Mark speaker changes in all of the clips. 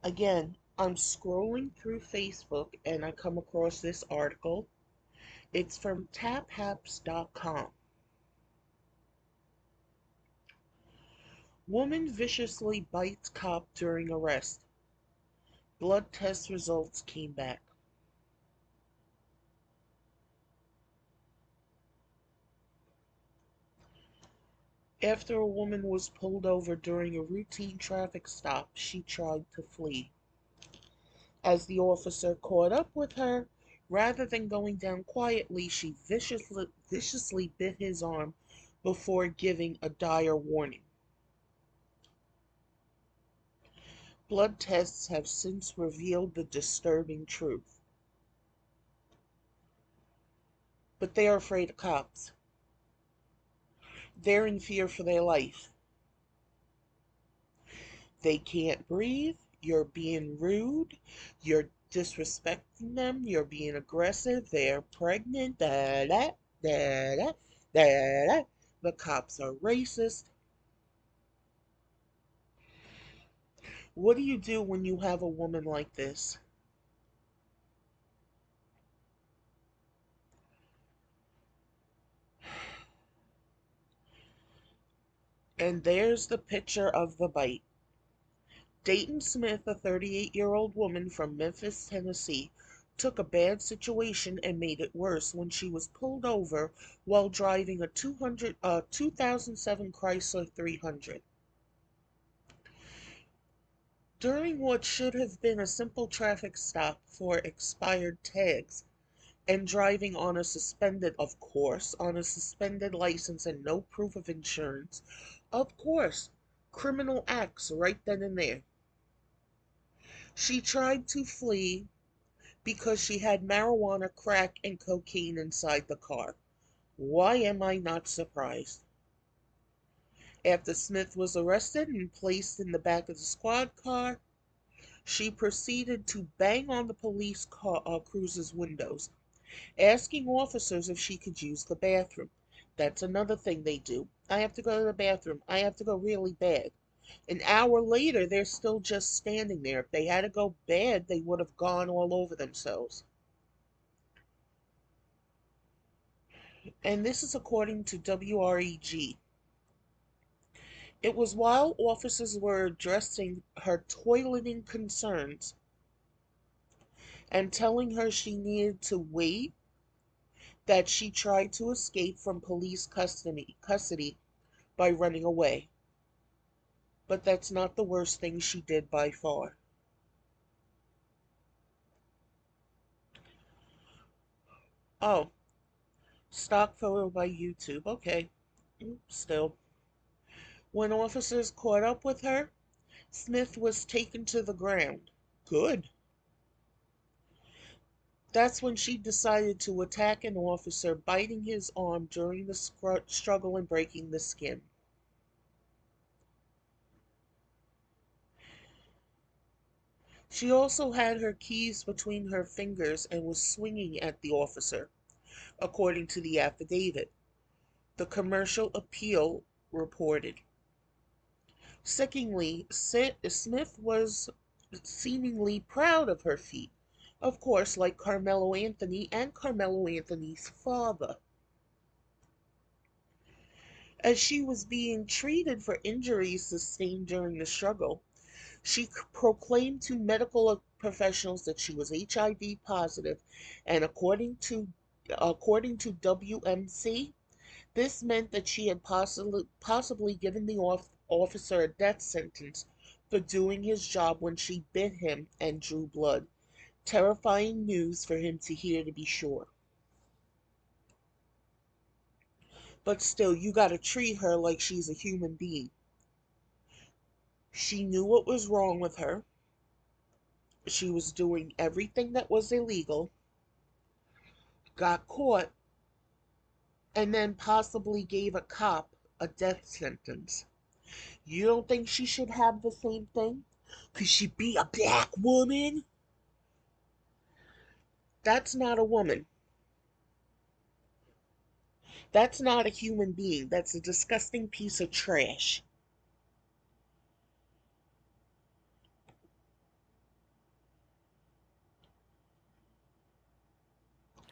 Speaker 1: Again, I'm scrolling through Facebook and I come across this article. It's from taphaps.com. Woman viciously bites cop during arrest. Blood test results came back. After a woman was pulled over during a routine traffic stop, she tried to flee. As the officer caught up with her, rather than going down quietly, she viciously bit his arm before giving a dire warning. Blood tests have since revealed the disturbing truth. But they are afraid of cops. They're in fear for their life. They can't breathe. You're being rude. You're disrespecting them. You're being aggressive. They're pregnant. Da da da da da da. The cops are racist. What do you do when you have a woman like this? And there's the picture of the bite. Dayton Smith, a 38-year-old woman from Memphis, Tennessee, took a bad situation and made it worse when she was pulled over while driving a 2007 Chrysler 300. During what should have been a simple traffic stop for expired tags and driving on a suspended, of course, on a suspended license and no proof of insurance, of course, criminal acts right then and there. She tried to flee because she had marijuana, crack, and cocaine inside the car. Why am I not surprised? After Smith was arrested and placed in the back of the squad car, she proceeded to bang on the police cruiser's windows, asking officers if she could use the bathroom. That's another thing they do. I have to go to the bathroom. I have to go really bad. An hour later, they're still just standing there. If they had to go bad, they would have gone all over themselves. And this is according to WREG. It was while officers were addressing her toileting concerns and telling her she needed to wait that she tried to escape from police custody by running away. But that's not the worst thing she did by far. Oh, stock photo by YouTube. Okay. Still. When officers caught up with her, Smith was taken to the ground. Good. That's when she decided to attack an officer, biting his arm during the struggle and breaking the skin. She also had her keys between her fingers and was swinging at the officer, according to the affidavit. The Commercial Appeal reported. Sickeningly, Smith was seemingly proud of her feat, of course, like Carmelo Anthony and Carmelo Anthony's father. As she was being treated for injuries sustained during the struggle, she proclaimed to medical professionals that she was HIV positive, and according to WMC, this meant that she had possibly given the officer a death sentence for doing his job when she bit him and drew blood. Terrifying news for him to hear, to be sure. But still, you gotta treat her like she's a human being. She knew what was wrong with her. She was doing everything that was illegal, got caught, and then possibly gave a cop a death sentence. You don't think she should have the same thing? Could she be a black woman? That's not a woman. That's not a human being. That's a disgusting piece of trash.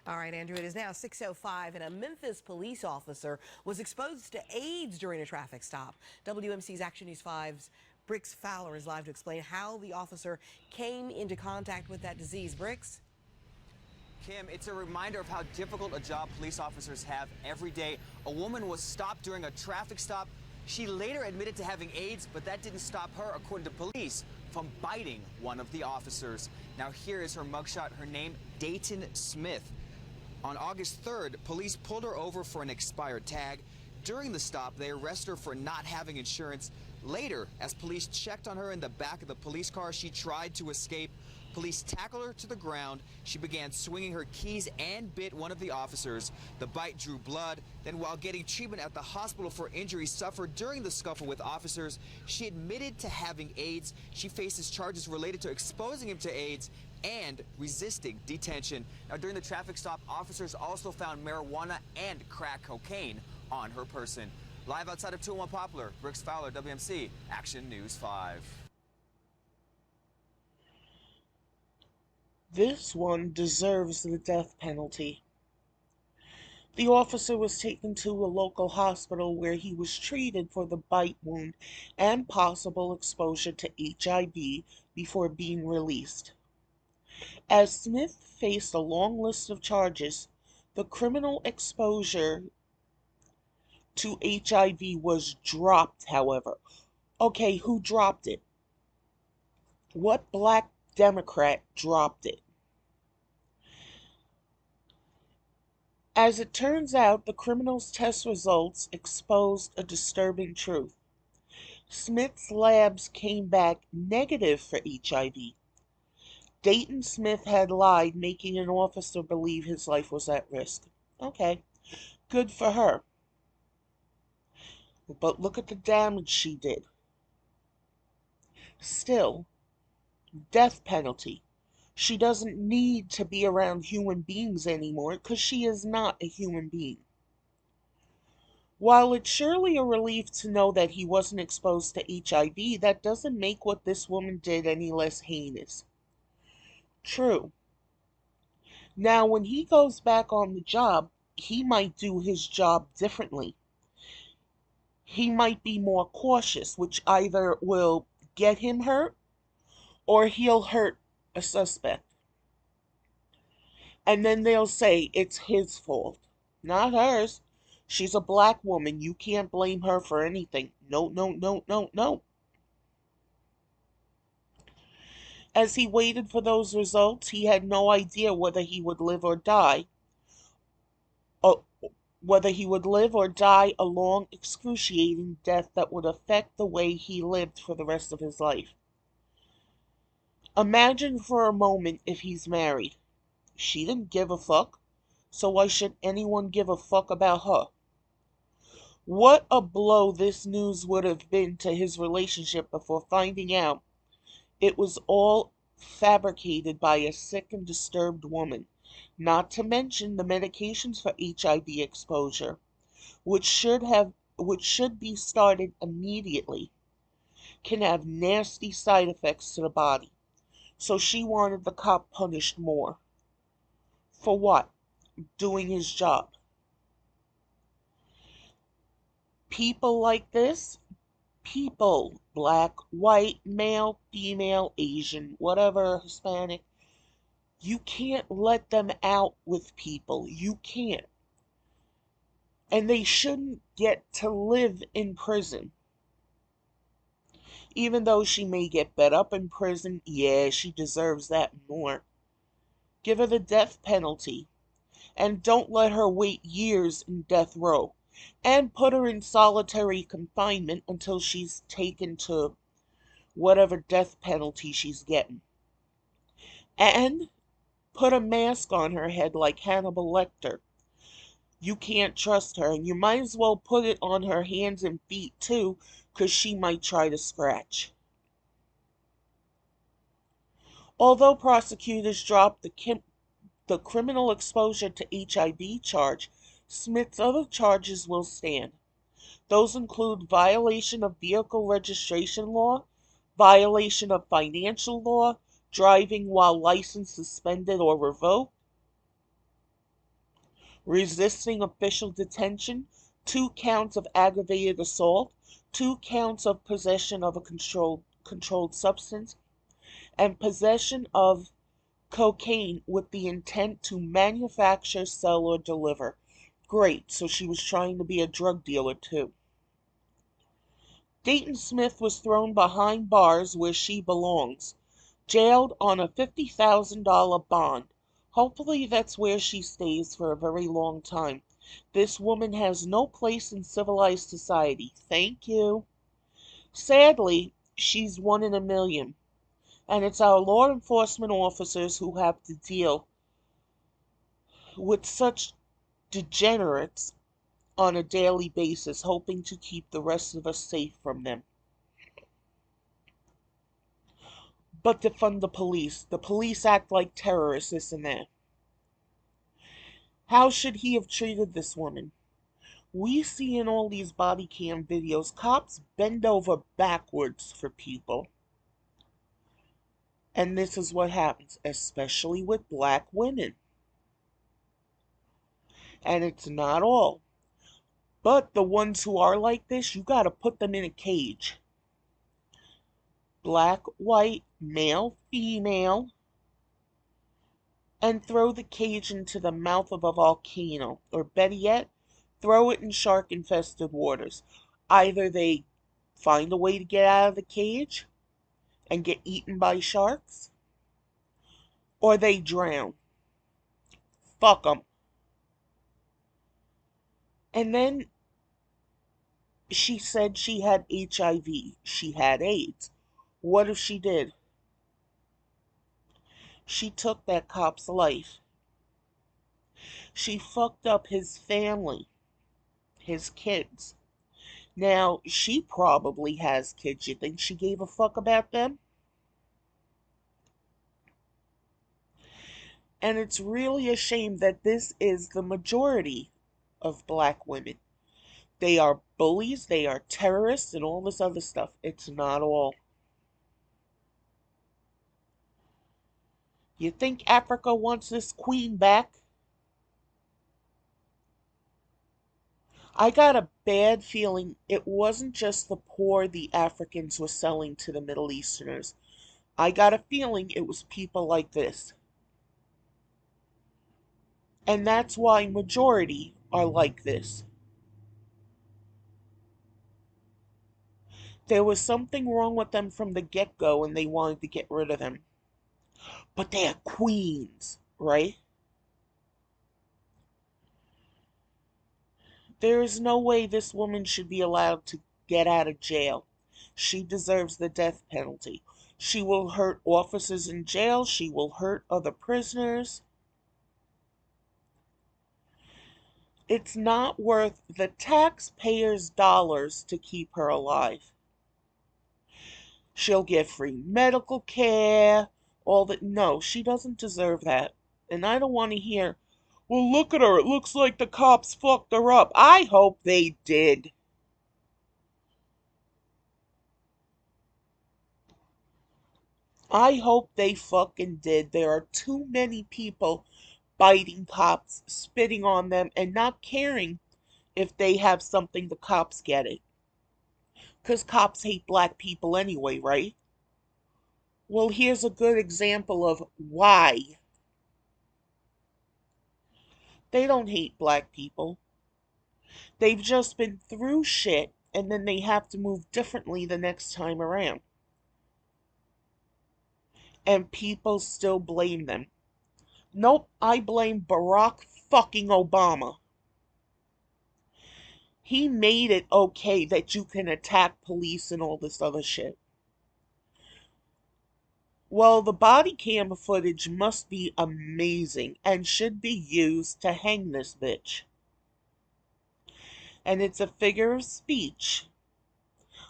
Speaker 2: All right, Andrew, it is now 6:05, and a Memphis police officer was exposed to AIDS during a traffic stop. WMC's Action News 5's Brix Fowler is live to explain how the officer came into contact with that disease. Brix?
Speaker 3: Kim, it's a reminder of how difficult a job police officers have every day. A woman was stopped during a traffic stop. She later admitted to having AIDS, but that didn't stop her, according to police, from biting one of the officers. Now here is her mugshot. Her name, Dayton Smith. On August 3rd, police pulled her over for an expired tag. During the stop, they arrested her for not having insurance. Later, as police checked on her in the back of the police car, she tried to escape. Police tackled her to the ground. She began swinging her keys and bit one of the officers. The bite drew blood. Then, while getting treatment at the hospital for injuries suffered during the scuffle with officers, she admitted to having AIDS. She faces charges related to exposing him to AIDS and resisting detention. Now, during the traffic stop, officers also found marijuana and crack cocaine on her person. Live outside of 201 Poplar, Brix Fowler, WMC, Action News 5.
Speaker 1: This one deserves the death penalty. The officer was taken to a local hospital where he was treated for the bite wound and possible exposure to HIV before being released. As Smith faced a long list of charges, the criminal exposure to HIV was dropped, however. Okay, who dropped it? What black Democrat dropped it? As it turns out, the criminal's test results exposed a disturbing truth. Smith's labs came back negative for HIV. Dayton Smith had lied, making an officer believe his life was at risk. Okay, good for her. But look at the damage she did. Still, death penalty. She doesn't need to be around human beings anymore because she is not a human being. While it's surely a relief to know that he wasn't exposed to HIV, that doesn't make what this woman did any less heinous. True. Now, when he goes back on the job, he might do his job differently. He might be more cautious, which either will get him hurt or he'll hurt a suspect. And then they'll say it's his fault, not hers. She's a black woman. You can't blame her for anything. No, no, no, no, no. As he waited for those results, he had no idea whether he would live or die, or whether he would live or die a long, excruciating death that would affect the way he lived for the rest of his life. Imagine for a moment if he's married. She didn't give a fuck, so why should anyone give a fuck about her? What a blow this news would have been to his relationship before finding out it was all fabricated by a sick and disturbed woman, not to mention the medications for HIV exposure, which should be started immediately, can have nasty side effects to the body. So she wanted the cop punished more. For what? Doing his job. People like this, people, black, white, male, female, Asian, whatever, Hispanic, you can't let them out with people. You can't. And they shouldn't get to live in prison. Even though she may get fed up in prison, yeah, she deserves that more. Give her the death penalty. And don't let her wait years in death row. And put her in solitary confinement until she's taken to whatever death penalty she's getting. And put a mask on her head like Hannibal Lecter. You can't trust her, and you might as well put it on her hands and feet too, 'cause she might try to scratch. Although prosecutors dropped the criminal exposure to HIV charge, Smith's other charges will stand. Those include violation of vehicle registration law, violation of financial law, driving while license suspended or revoked, resisting official detention, 2 counts of aggravated assault, 2 counts of possession of a controlled substance, and possession of cocaine with the intent to manufacture, sell, or deliver. Great, so she was trying to be a drug dealer too. Dayton Smith was thrown behind bars where she belongs, jailed on a $50,000 bond. Hopefully that's where she stays for a very long time. This woman has no place in civilized society. Thank you. Sadly, she's one in a million, and it's our law enforcement officers who have to deal with such degenerates on a daily basis, hoping to keep the rest of us safe from them. But defund the police. The police act like terrorists, this and that. How should he have treated this woman? We see in all these body cam videos, cops bend over backwards for people. And this is what happens, especially with black women. And it's not all. But the ones who are like this, you gotta put them in a cage. Black, white, male, female, and throw the cage into the mouth of a volcano, or better yet, throw it in shark-infested waters. Either they find a way to get out of the cage and get eaten by sharks, or they drown. Fuck them. And then she said she had HIV. She had AIDS. What if she did? She took that cop's life. She fucked up his family, his kids. Now, she probably has kids. You think she gave a fuck about them? And it's really a shame that this is the majority of black women. They are bullies, they are terrorists, and all this other stuff. It's not all. You think Africa wants this queen back? I got a bad feeling it wasn't just the poor the Africans were selling to the Middle Easterners. I got a feeling it was people like this. And that's why majority are like this. There was something wrong with them from the get-go and they wanted to get rid of them. But they're queens, right? There is no way this woman should be allowed to get out of jail. She deserves the death penalty. She will hurt officers in jail. She will hurt other prisoners. It's not worth the taxpayers' dollars to keep her alive. She'll get free medical care, all that. No, she doesn't deserve that. And I don't want to hear, well, look at her. It looks like the cops fucked her up. I hope they did. I hope they fucking did. There are too many people biting cops, spitting on them, and not caring if they have something the cops get it. Because cops hate black people anyway, right? Well, here's a good example of why. They don't hate black people. They've just been through shit and then they have to move differently the next time around. And people still blame them. Nope, I blame Barack fucking Obama. He made it okay that you can attack police and all this other shit. Well, the body cam footage must be amazing and should be used to hang this bitch. And it's a figure of speech.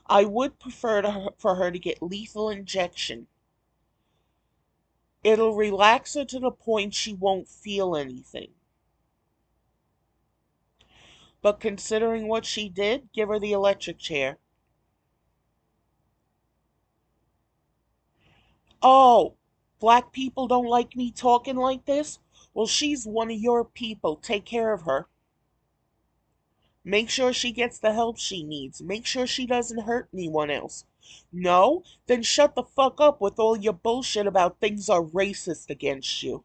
Speaker 1: I would prefer for her to get lethal injection. It'll relax her to the point she won't feel anything. But considering what she did, give her the electric chair. Oh, black people don't like me talking like this? Well, she's one of your people. Take care of her. Make sure she gets the help she needs. Make sure she doesn't hurt anyone else. No? Then shut the fuck up with all your bullshit about things are racist against you.